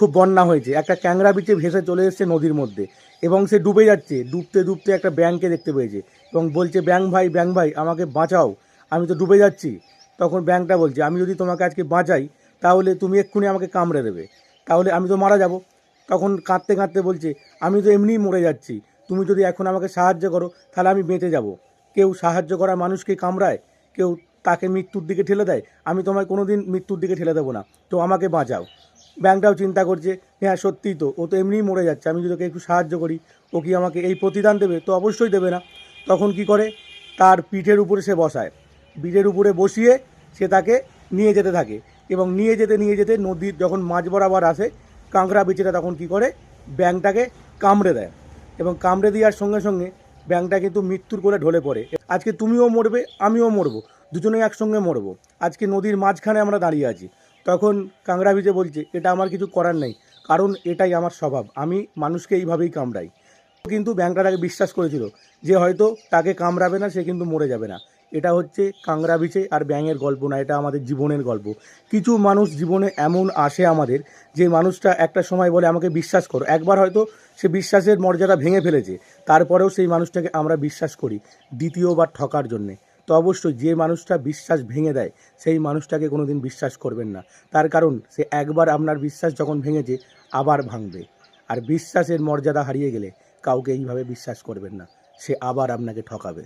খুব বন্যা হয়েছে, একটা ক্যাংরা বিচে ভেসে চলে এসেছে নদীর মধ্যে এবং সে ডুবে যাচ্ছে। ডুবতে ডুবতে একটা ব্যাঙকে দেখতে পেয়েছে এবং বলছে, ব্যাঙ ভাই আমাকে বাঁচাও, আমি তো ডুবে যাচ্ছি। তখন ব্যাঙটা বলছে, আমি যদি তোমাকে আজকে বাঁচাই তাহলে তুমি এক্ষুনি আমাকে কামড়ে দেবে, তাহলে আমি তো মারা যাব। তখন কাঁদতে কাঁদতে বলছে, আমি তো এমনিই মরে যাচ্ছি, তুমি যদি এখন আমাকে সাহায্য করো তাহলে আমি বেঁচে যাব। কেউ সাহায্য করা মানুষকে কামড়ায়, কেউ তাকে মৃত্যুর দিকে ঠেলে দেয়। আমি তোমায় কোনো দিন মৃত্যুর দিকে ঠেলে দেবো না, তো আমাকে বাঁচাও। ব্যাংকটাও চিন্তা করছে, হ্যাঁ সত্যিই তো, ও তো এমনিই মরে যাচ্ছে, আমি যদি ওকে একটু সাহায্য করি ও কি আমাকে এই প্রতিদান দেবে? তো অবশ্যই দেবে না। তখন কি করে, তার পিঠের উপরে সে বসায়, পিঠের উপরে বসিয়ে সে তাকে নিয়ে যেতে থাকে এবং নিয়ে যেতে নদীর যখন মাঝ বরাবর আসে, কাঁকড়া বিচিটা তখন কি করে, ব্যাংকটাকে কামড়ে দেয় এবং কামড়ে দেওয়ার সঙ্গে সঙ্গে ব্যাংকটা কিন্তু মৃত্যুর কোলে ঢলে পড়ে। আজকে তুমিও মরবে, আমিও মরবো, দুজনেই একসঙ্গে মরবো। আজকে নদীর মাঝখানে আমরা দাঁড়িয়ে আছি। তখন কাঁকড়া ভিজে বলছে, এটা আমার কিছু করার নেই, কারণ এটাই আমার স্বভাব, আমি মানুষকে এইভাবেই কামড়াই। কিন্তু ব্যাংকটা তাকে বিশ্বাস করেছিল যে হয়তো তাকে কামড়াবে না, সে কিন্তু মরে যাবে না। এটা হচ্ছে কাঁকড়া বিছে আর ব্যাঙের গল্প না, এটা আমাদের জীবনের গল্প। কিছু মানুষ জীবনে এমন আসে আমাদের, যে মানুষটা একটা সময় বলে আমাকে বিশ্বাস করো, একবার হয়তো সে বিশ্বাসের মর্যাদা ভেঙে ফেলেছে, তারপরেও সেই মানুষটাকে আমরা বিশ্বাস করি দ্বিতীয়বার ঠকার জন্যে। তো অবশ্যই যে মানুষটা বিশ্বাস ভেঙে দেয় সেই মানুষটাকে কোনো দিন বিশ্বাস করবেন না, তার কারণ সে একবার আপনার বিশ্বাস যখন ভেঙেছে আবার ভাঙবে। আর বিশ্বাসের মর্যাদা হারিয়ে গেলে কাউকে এইভাবে বিশ্বাস করবেন না, সে আবার আপনাকে ঠকাবে।